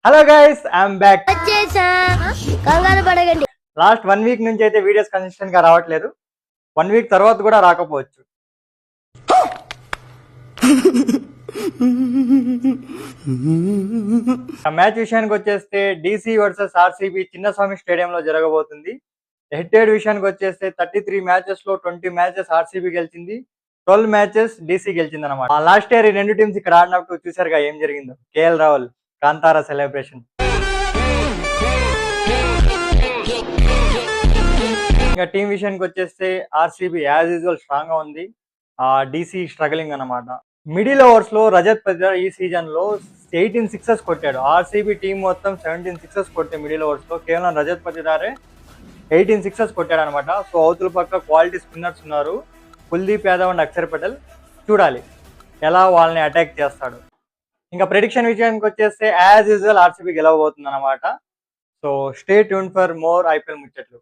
Hello guys, I'm back. వచ్చేసా కంగారు పడకండి. లాస్ట్ 1 వీక్ నుంచి అయితే వీడియోస్ కన్సిస్టెంట్ గా రావట్లేదు. 1 వీక్ తర్వాత కూడా రాకపోవచ్చు. మ్యాచ్ విషయానికి వచ్చేస్తే డీసీ వర్సెస్ ఆర్సీబీ చిన్నస్వామి స్టేడియంలో జరగబోతుంది. హెడ్ టు హెడ్ విషయానికి వచ్చేస్తే 33 మ్యాచెస్ లో 20 మ్యాచెస్ ఆర్సీబీ గెలిచింది, 12 మ్యాచెస్ డీసీ గెలిచింది అనమాట. లాస్ట్ ఇయర్ ఈ రెండు టీమ్స్ ఇక్కడ ఆడినప్పుడు చూసారుగా ఏం జరిగిందో. KL Rahul Kantara celebration. ఇంకా టీం విషయానికి వచ్చేస్తే ఆర్సీబీ యాజ్ యూజువల్ స్ట్రాంగ్ గా ఉంది. డీసీ స్ట్రగలింగ్ అన్నమాట. మిడిల్ ఓవర్స్ లో రజత్ పటిదార్ ఈ సీజన్ లో 18 సిక్సెస్ కొట్టాడు. ఆర్సీబీ టీం మొత్తం 17 సిక్సెస్ కొట్టే మిడిల్ ఓవర్స్ లో కేవలం రజత్ పటిదారే 18 సిక్సెస్ కొట్టాడు అనమాట. సో అవతల పక్క క్వాలిటీ స్పిన్నర్స్ ఉన్నారు, కుల్దీప్ యాదవ్ అండ్ అక్షర్ పటేల్. చూడాలి ఎలా వాళ్ళని అటాక్ చేస్తాడు. ఇంకా ప్రెడిక్షన్ విషయానికి వచ్చేస్తే యాజ్ యూజువల్ ఆర్సీబీ గెలవబోతుంది అనమాట. So stay tune for more IPL ముచ్చట్లు.